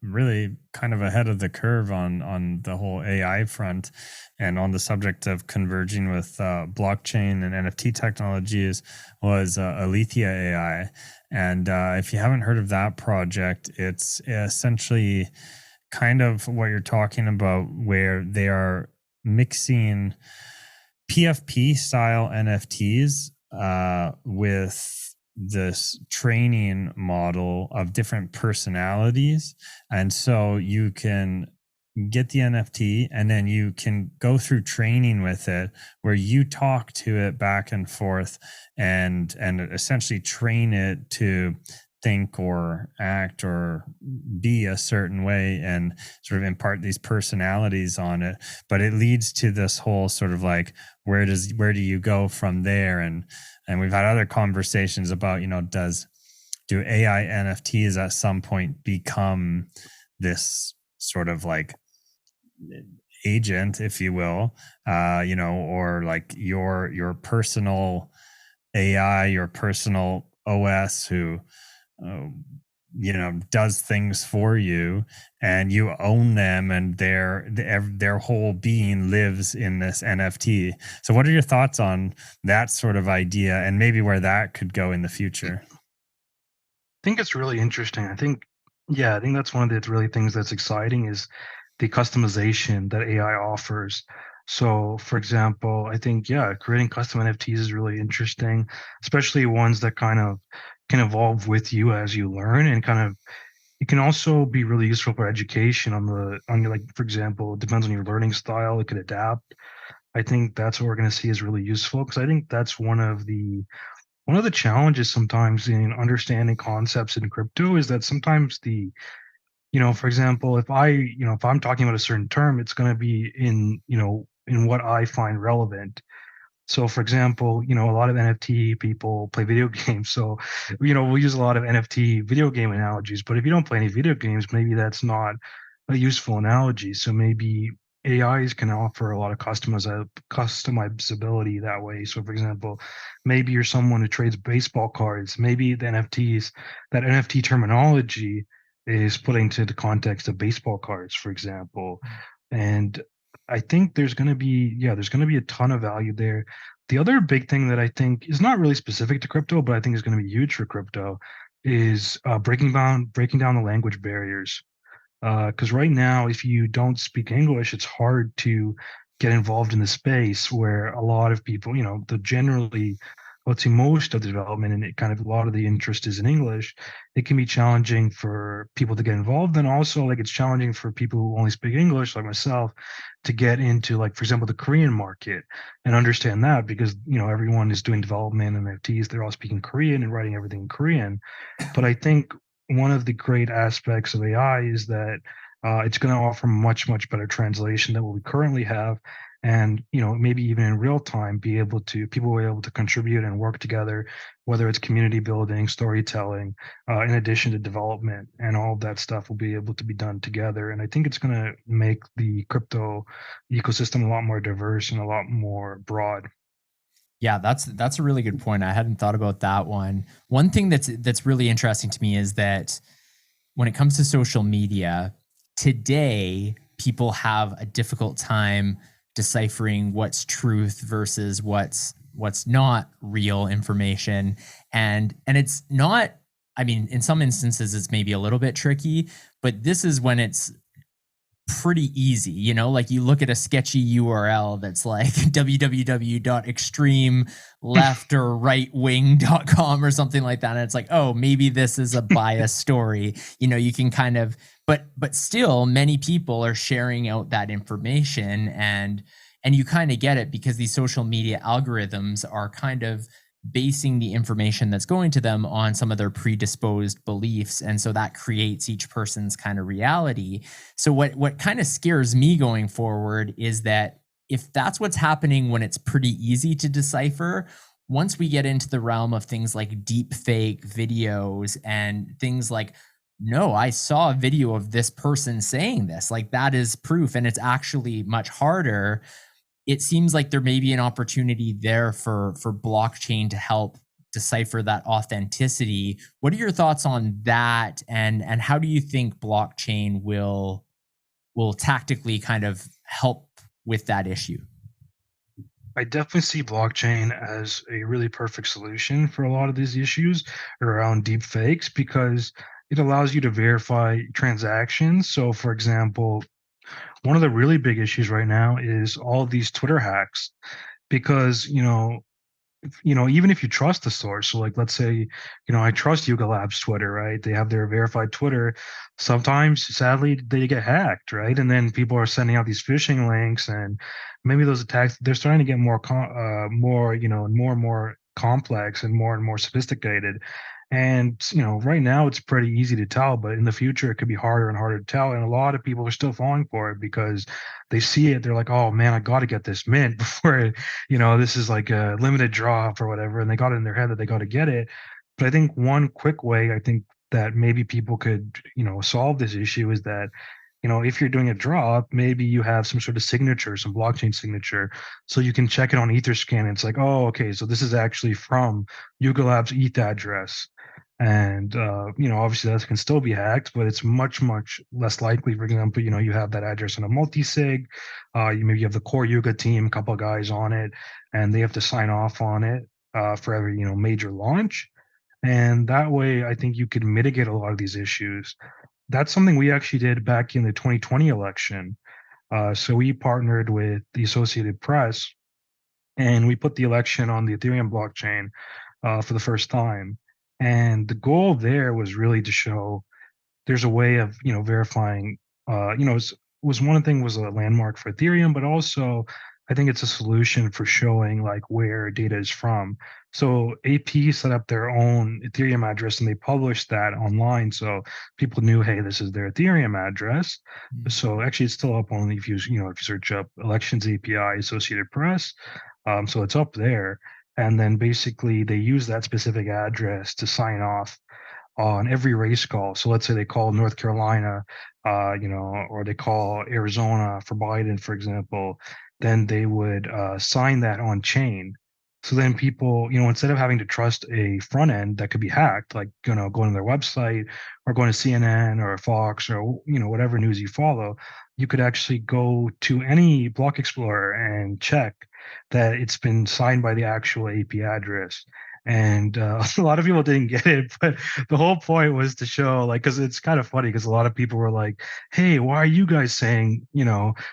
S2: really kind of ahead of the curve on the whole AI front, and on the subject of converging with blockchain and NFT technologies was Alethea AI. And if you haven't heard of that project, it's essentially kind of what you're talking about, where they are mixing PFP style NFTs with this training model of different personalities. And so you can get the NFT and then you can go through training with it where you talk to it back and forth and essentially train it to think or act or be a certain way and sort of impart these personalities on it. But it leads to this whole sort of like, where do you go from there? And we've had other conversations about, do AI NFTs at some point become this sort of like agent, if you will, or like your personal AI, your personal OS who does things for you, and you own them, and their whole being lives in this NFT. So what are your thoughts on that sort of idea, and maybe where that could go in the future?
S5: think it's really interesting. I think that's one of the really things that's exciting is the customization that AI offers. So, for example, I think, yeah, creating custom NFTs is really interesting, especially ones that kind of can evolve with you as you learn and kind of it can also be really useful for education on your, like, for example, it depends on your learning style, it could adapt. I think that's what we're going to see is really useful because I think that's one of the challenges sometimes in understanding concepts in crypto is that sometimes for example, if I'm talking about a certain term, it's going to be in what I find relevant. So, for example, a lot of NFT people play video games. So, we'll use a lot of NFT video game analogies. But if you don't play any video games, maybe that's not a useful analogy. So maybe AIs can offer a lot of customizability that way. So, for example, maybe you're someone who trades baseball cards. Maybe that NFT terminology is put into the context of baseball cards, for example. And I think there's going to be a ton of value there. The other big thing that I think is not really specific to crypto, but I think is going to be huge for crypto is breaking down the language barriers. Because right now, if you don't speak English, it's hard to get involved in the space where a lot of people, let's say most of the development and it kind of a lot of the interest is in English. It can be challenging for people to get involved, and also like it's challenging for people who only speak English, like myself, to get into, like, for example, the Korean market and understand that because everyone is doing development and NFTs, they're all speaking Korean and writing everything in Korean. But I think one of the great aspects of AI is that it's going to offer much, much better translation than what we currently have. And, maybe even in real time, people will be able to contribute and work together, whether it's community building, storytelling, in addition to development, and all of that stuff will be able to be done together. And I think it's going to make the crypto ecosystem a lot more diverse and a lot more broad.
S1: Yeah, that's a really good point. I hadn't thought about that one. One thing that's really interesting to me is that when it comes to social media, today people have a difficult time deciphering what's truth versus what's not real information. And it's not, I mean, in some instances it's maybe a little bit tricky, but this is when it's pretty easy, like you look at a sketchy URL that's like www.extreme.left or rightwing.com or something like that, and it's like, oh, maybe this is a bias story. You can kind of, but still many people are sharing out that information, and you kind of get it because these social media algorithms are kind of basing the information that's going to them on some of their predisposed beliefs. And so that creates each person's kind of reality. So what kind of scares me going forward is that if that's what's happening when it's pretty easy to decipher, once we get into the realm of things like deep fake videos and things like, no, I saw a video of this person saying this, like that is proof, and it's actually much harder. It seems like there may be an opportunity there for blockchain to help decipher that authenticity. What are your thoughts on that? And how do you think blockchain will tactically kind of help with that issue?
S5: I definitely see blockchain as a really perfect solution for a lot of these issues around deep fakes because it allows you to verify transactions. So, for example, one of the really big issues right now is all of these Twitter hacks because, even if you trust the source, so like let's say, I trust Yuga Labs Twitter, right? They have their verified Twitter. Sometimes, sadly, they get hacked, right? And then people are sending out these phishing links, and maybe those attacks they're starting to get more and more complex and more sophisticated. And right now it's pretty easy to tell, but in the future it could be harder and harder to tell. And a lot of people are still falling for it because they see it. They're like, "Oh man, I got to get this mint before this is like a limited drop or whatever." And they got it in their head that they got to get it. But I think one quick way I think that maybe people could solve this issue is that if you're doing a drop, maybe you have some sort of signature, some blockchain signature, so you can check it on Etherscan. And it's like, oh, okay, so this is actually from Yuga Labs ETH address. And obviously that can still be hacked, but it's much less likely. For example, you have that address in a multi-sig. You maybe have the core Yuga team, a couple of guys on it, and they have to sign off on it for every major launch. And that way, I think you could mitigate a lot of these issues. That's something we actually did back in the 2020 election. So we partnered with the Associated Press, and we put the election on the Ethereum blockchain for the first time. And the goal there was really to show there's a way of verifying. Was one thing was a landmark for Ethereum, but also I think it's a solution for showing like where data is from. So AP set up their own Ethereum address and they published that online, so people knew, hey, this is their Ethereum address. So actually, it's still up only if you search up Elections API Associated Press. So it's up there, and then basically they use that specific address to sign off on every race call. So let's say they call North Carolina, or they call Arizona for Biden, for example, then they would sign that on chain. So then people, instead of having to trust a front end that could be hacked, like going to their website or going to CNN or Fox or whatever news you follow, you could actually go to any block explorer and check that it's been signed by the actual AP address. And a lot of people didn't get it, but the whole point was to show, like, because it's kind of funny, because a lot of people were like, "Hey, why are you guys saying,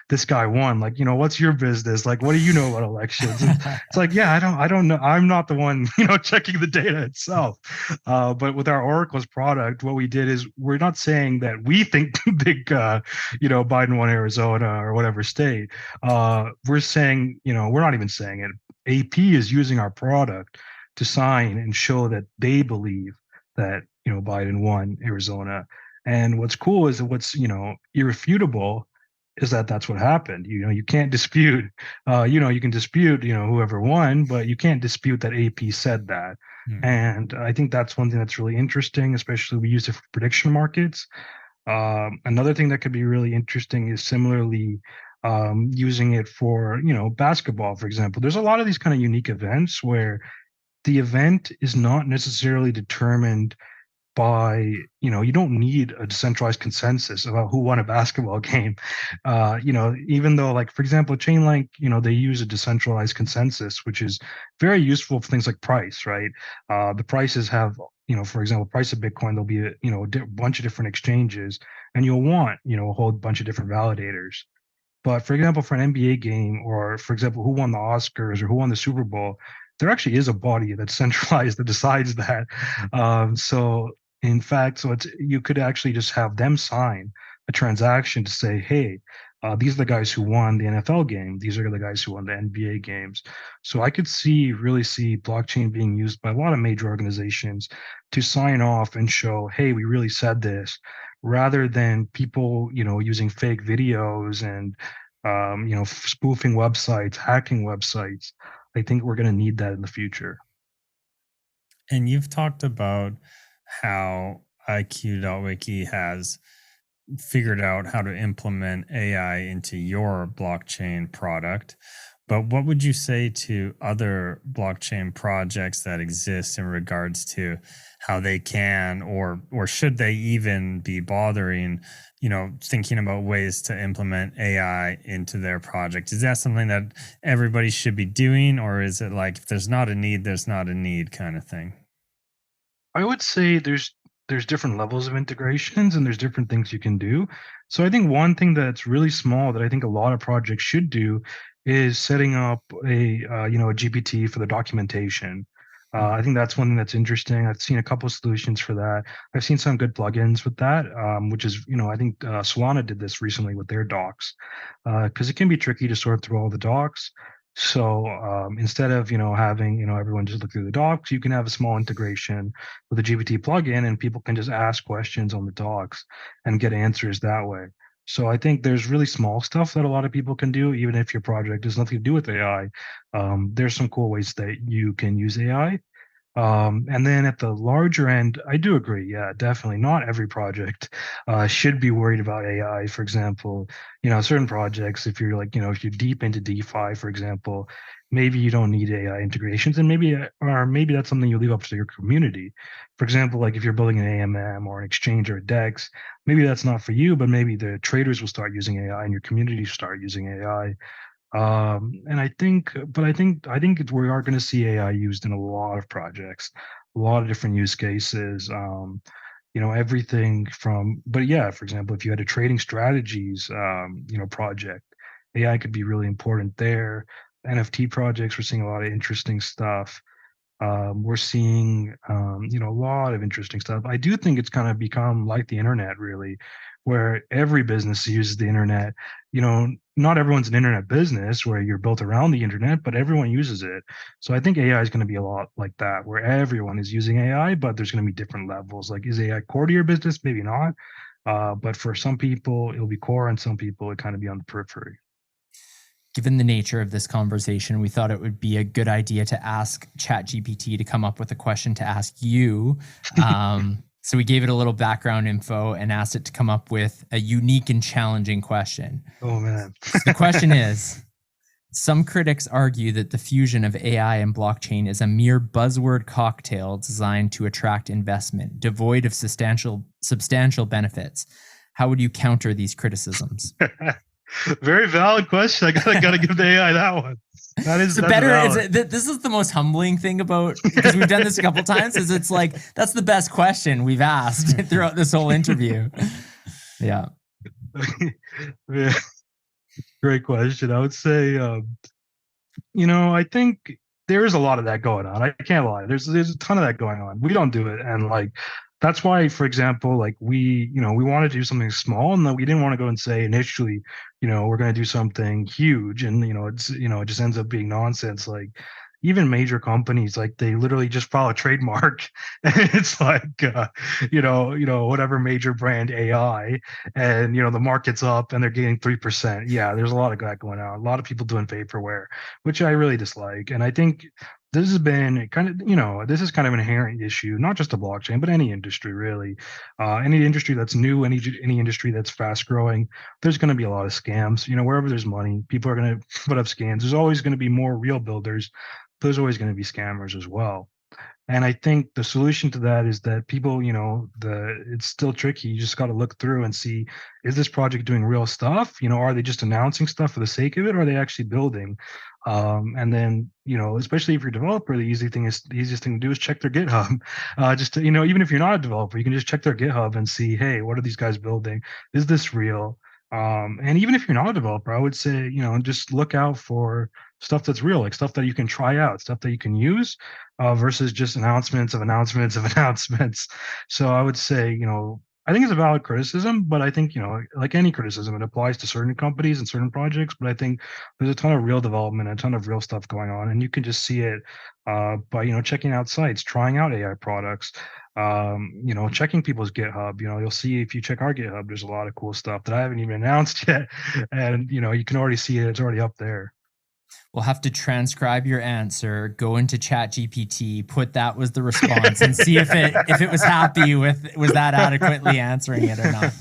S5: this guy won? Like, what's your business? Like, what do you know about elections?" And it's like, yeah, I don't know. I'm not the one, checking the data itself. But with our Oracle's product, what we did is we're not saying that we think big, Biden won Arizona or whatever state. We're saying, we're not even saying it. AP is using our product to sign and show that they believe that Biden won Arizona. And what's cool is that what's irrefutable is that that's what happened. You can't dispute. You can dispute whoever won, but you can't dispute that AP said that. And I think that's one thing that's really interesting, especially we use it for prediction markets. Another thing that could be really interesting is similarly using it for basketball, for example. There's a lot of these kind of unique events where the event is not necessarily determined by, you don't need a decentralized consensus about who won a basketball game. Even though, like, for example, Chainlink, they use a decentralized consensus, which is very useful for things like price, right? The prices have, for example, price of Bitcoin, there'll be a bunch of different exchanges, and you'll want, a whole bunch of different validators. But for example, for an NBA game, or for example, who won the Oscars or who won the Super Bowl, there actually is a body that's centralized that decides that. So in fact, you could actually just have them sign a transaction to say, hey, these are the guys who won the NFL game. These are the guys who won the NBA games. So I could really see blockchain being used by a lot of major organizations to sign off and show, hey, we really said this, rather than people, using fake videos and, spoofing websites, hacking websites. I think we're going to need that in the future.
S2: And you've talked about how IQ.wiki has figured out how to implement AI into your blockchain product. But what would you say to other blockchain projects that exist in regards to how they can or should they even be bothering, thinking about ways to implement AI into their project? Is that something that everybody should be doing, or is it like if there's not a need, there's not a need kind of thing?
S5: I would say there's different levels of integrations and there's different things you can do. So I think one thing that's really small that I think a lot of projects should do is setting up a GPT for the documentation. I think that's one thing that's interesting. I've seen a couple of solutions for that. I've seen some good plugins with that, which is, I think Solana did this recently with their docs, because it can be tricky to sort through all the docs. So instead of having everyone just look through the docs, you can have a small integration with a GPT plugin, and people can just ask questions on the docs and get answers that way. So I think there's really small stuff that a lot of people can do, even if your project has nothing to do with AI. There's some cool ways that you can use AI. And then at the larger end, I do agree. Yeah, definitely. Not every project should be worried about AI. For example, certain projects, if you're like, if you're deep into DeFi, for example, maybe you don't need AI integrations, and maybe that's something you leave up to your community. For example, like if you're building an AMM or an exchange or a DEX, maybe that's not for you, but maybe the traders will start using AI and your community start using AI. And we are going to see AI used in a lot of projects, a lot of different use cases. Everything from, but yeah, for example, if you had a trading strategies, project, AI could be really important there. NFT projects, we're seeing a lot of interesting stuff. We're seeing, a lot of interesting stuff. I do think it's kind of become like the internet, really, where every business uses the internet. Not everyone's an internet business where you're built around the internet, but everyone uses it. So I think AI is going to be a lot like that, where everyone is using AI, but there's going to be different levels. Like, is AI core to your business? Maybe not. But for some people, it'll be core, and some people it kind of be on the periphery.
S1: Given the nature of this conversation, we thought it would be a good idea to ask ChatGPT to come up with a question to ask you. So we gave it a little background info and asked it to come up with a unique and challenging question.
S5: Oh, man.
S1: So the question is, some critics argue that the fusion of AI and blockchain is a mere buzzword cocktail designed to attract investment, devoid of substantial benefits. How would you counter these criticisms?
S5: Very valid question. I gotta give the AI that one. This
S1: is the most humbling thing about, because we've done this a couple times, is it's like, that's the best question we've asked throughout this whole interview. Yeah.
S5: Yeah. Great question. I would say, I think there is a lot of that going on. I can't lie. There's a ton of that going on. We don't do it, and like that's why, for example, like we wanted to do something small, and then we didn't want to go and say initially, we're going to do something huge, and it just ends up being nonsense. Like even major companies, like they literally just file a trademark, and it's like, whatever major brand AI, and the market's up, and they're getting 3%. Yeah, there's a lot of that going on. A lot of people doing vaporware, which I really dislike, and I think this has been kind of, this is kind of an inherent issue, not just a blockchain, but any industry really. Any industry that's new, any industry that's fast growing, there's going to be a lot of scams. Wherever there's money, people are going to put up scams. There's always going to be more real builders. There's always going to be scammers as well. And I think the solution to that is that people, it's still tricky. You just got to look through and see, is this project doing real stuff? Are they just announcing stuff for the sake of it, or are they actually building? And then, especially if you're a developer, the easiest thing to do is check their GitHub. Even if you're not a developer, you can just check their GitHub and see, hey, what are these guys building? Is this real? And even if you're not a developer, I would say, just look out for stuff that's real, like stuff that you can try out, stuff that you can use, versus just announcements of announcements of announcements. So I would say, I think it's a valid criticism, but I think, like any criticism, it applies to certain companies and certain projects. But I think there's a ton of real development, a ton of real stuff going on, and you can just see it by checking out sites, trying out AI products, checking people's GitHub. You'll see, if you check our GitHub, there's a lot of cool stuff that I haven't even announced yet, and you can already see it; it's already up there.
S1: We'll have to transcribe your answer, go into ChatGPT, put that was the response, and see if it was happy was that adequately answering it or not.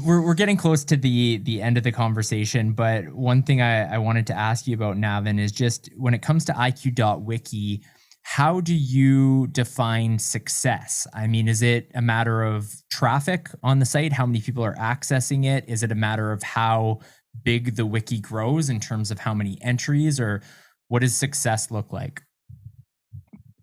S1: We're getting close to the end of the conversation, but one thing I wanted to ask you about, Navin, is just when it comes to IQ.wiki, how do you define success? I mean, is it a matter of traffic on the site? How many people are accessing it? Is it a matter of how big the wiki grows in terms of how many entries, or what does success look like?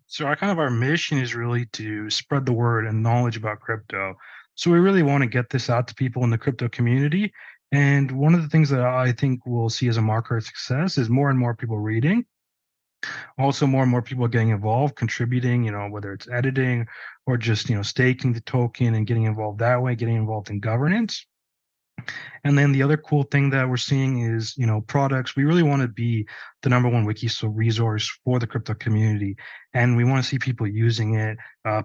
S5: So our mission is really to spread the word and knowledge about crypto. So we really want to get this out to people in the crypto community. And one of the things that I think we'll see as a marker of success is more and more people reading. Also, more and more people getting involved, contributing, whether it's editing or just, staking the token and getting involved that way, getting involved in governance. And then the other cool thing that we're seeing is, products. We really want to be the number one wiki resource for the crypto community. And we want to see people using it,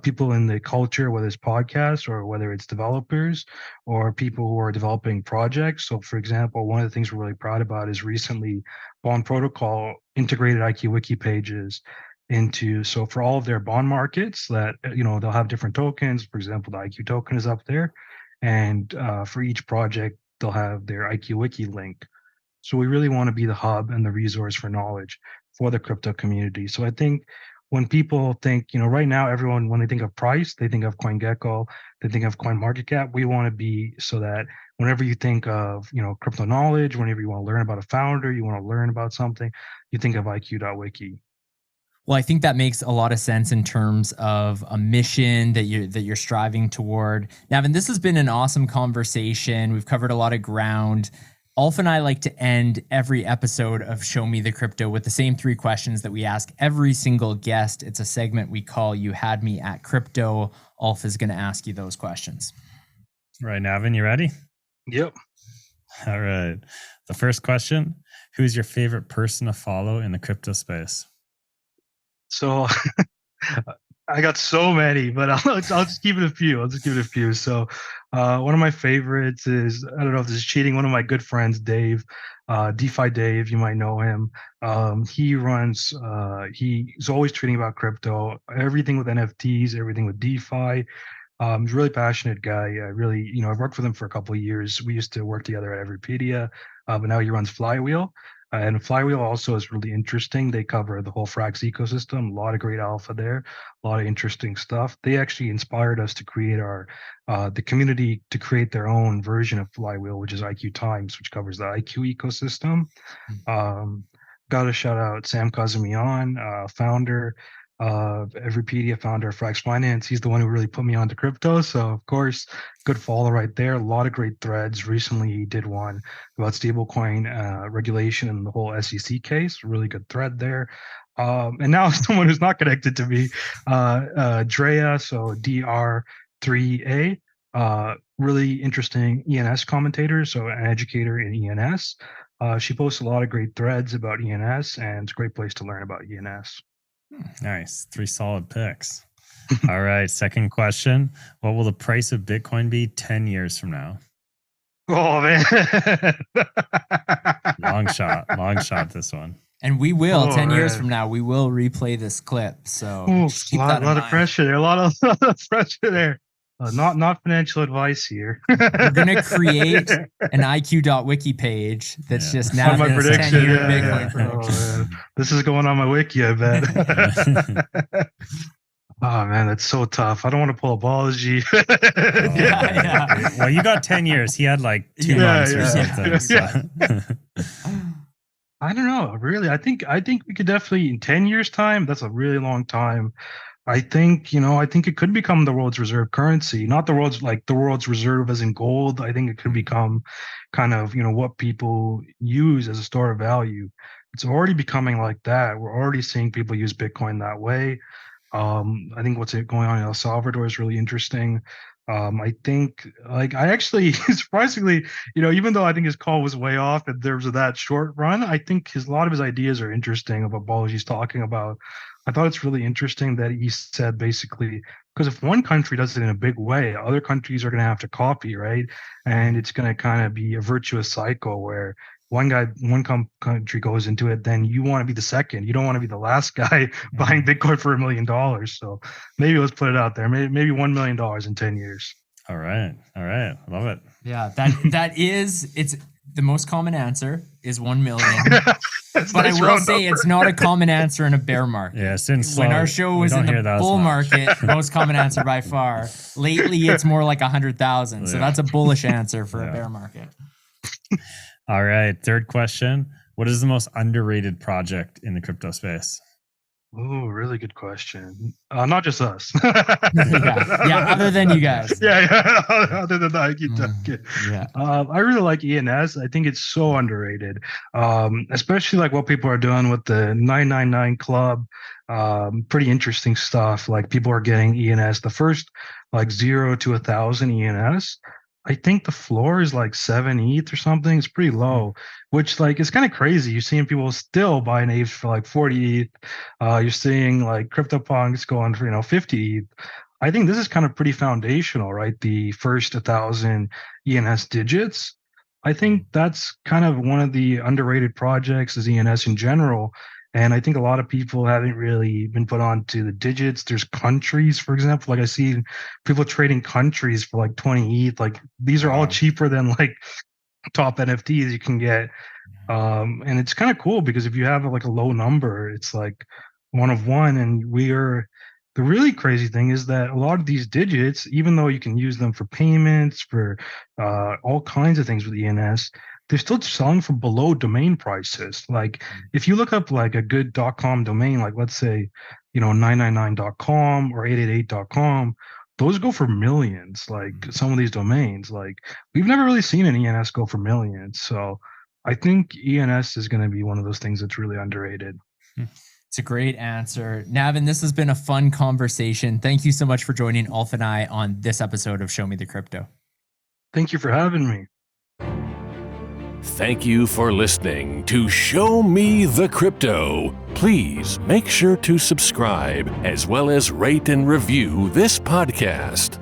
S5: people in the culture, whether it's podcasts or whether it's developers or people who are developing projects. So for example, one of the things we're really proud about is recently Bond Protocol integrated IQ.wiki pages. into, so for all of their bond markets that, they'll have different tokens. For example, the IQ token is up there. And for each project, they'll have their IQ.wiki link. So we really want to be the hub and the resource for knowledge for the crypto community. So I think when people think, right now, everyone, when they think of price, they think of CoinGecko, they think of CoinMarketCap. We want to be so that whenever you think of, crypto knowledge, whenever you want to learn about a founder, you want to learn about something, you think of IQ.wiki.
S1: Well, I think that makes a lot of sense in terms of a mission that you're striving toward. Navin, this has been an awesome conversation. We've covered a lot of ground. Ulf and I like to end every episode of Show Me the Crypto with the same 3 questions that we ask every single guest. It's a segment we call You Had Me at Crypto. Ulf is going to ask you those questions.
S2: Right, Navin, you ready?
S5: Yep.
S2: All right. The first question, who's your favorite person to follow in the crypto space?
S5: So I got so many, but I'll just keep it a few. So one of my favorites is, I don't know if this is cheating, one of my good friends, Dave, DeFi Dave, you might know him. He's always tweeting about crypto, everything with NFTs, everything with DeFi. He's a really passionate guy. I've worked with him for a couple of years. We used to work together at Everipedia, but now he runs Flywheel. And Flywheel also is really interesting. They cover the whole Frax ecosystem, a lot of great alpha there, a lot of interesting stuff. They actually inspired us to create the community to create their own version of Flywheel, which is IQ Times, which covers the IQ ecosystem. Got to shout out Sam Kazemian, founder of Everipedia, founder of Frax Finance. He's the one who really put me onto crypto. So, of course, good follow right there. A lot of great threads. Recently, he did one about stablecoin regulation and the whole SEC case. Really good thread there. And now someone who's not connected to me, Drea, so DR3A, really interesting ENS commentator, so an educator in ENS. She posts a lot of great threads about ENS, and it's a great place to learn about ENS.
S2: Nice. 3 solid picks. All right. Second question. What will the price of Bitcoin be 10 years from now?
S5: Oh, man.
S2: Long shot, this one.
S1: And we will, 10 years from now, we will replay this clip. So
S5: a lot of pressure there. A lot of pressure there. Not financial advice here.
S1: We're going to create an IQ.wiki page that's just now
S5: my prediction.
S1: Bitcoin prediction.
S5: This is going on my wiki, I bet. Oh, man, that's so tough. I don't want to pull apology.
S1: Yeah.
S2: Well, you got 10 years. He had like 2 months or something. So.
S5: I don't know. Really, I think we could definitely, in 10 years' time, that's a really long time. I think it could become the world's reserve currency, not the world's reserve as in gold. I think it could become kind of, what people use as a store of value. It's already becoming like that. We're already seeing people use Bitcoin that way. I think what's going on in El Salvador is really interesting. I think, I actually, surprisingly, even though I think his call was way off in terms of that short run, I think a lot of his ideas are interesting of what Balaji's talking about. I thought it's really interesting that he said basically, because if one country does it in a big way, other countries are going to have to copy, right? And it's going to kind of be a virtuous cycle where one country goes into it, then you want to be the second. You don't want to be the last guy buying Bitcoin for $1 million. So maybe let's put it out there. Maybe $1 million in 10 years.
S2: All right. Love it.
S1: Yeah, it's the most common answer is 1 million. But I will say it's not a common answer in a bear market.
S2: Yeah, since
S1: when our show was in the bull market, most common answer by far. Lately, it's more like 100,000. So that's a bullish answer for a bear market.
S2: All right. Third question. What is the most underrated project in the crypto space?
S5: Oh, really good question. Not just us.
S1: yeah, other than you guys.
S5: Yeah. Other than that, I keep talking. Yeah. I really like ENS. I think it's so underrated, especially like what people are doing with the 999 Club. Pretty interesting stuff. Like people are getting ENS. The first 0 to 1,000 ENS. I think the floor is like 7 ETH or something. It's pretty low, which it's kind of crazy. You're seeing people still buying apes for 40 ETH. You're seeing CryptoPunks going for 50 ETH. I think this is kind of pretty foundational, right? The first 1,000 ENS digits. I think that's kind of one of the underrated projects is ENS in general. And I think a lot of people haven't really been put on to the digits. There's countries, for example, like I see people trading countries for like 20 ETH. Like these are all cheaper than like top NFTs you can get. And it's kind of cool because if you have like a low number, it's like one of one. And the really crazy thing is that a lot of these digits, even though you can use them for payments, for all kinds of things with ENS, they're still selling for below domain prices. Like if you look up like a good .com domain, like let's say, 999.com or 888.com, those go for millions. Like some of these domains, like we've never really seen an ENS go for millions. So I think ENS is going to be one of those things that's really underrated.
S1: It's a great answer. Navin, this has been a fun conversation. Thank you so much for joining Ulf and I on this episode of Show Me the Crypto.
S5: Thank you for having me.
S4: Thank you for listening to Show Me the Crypto. Please make sure to subscribe as well as rate and review this podcast.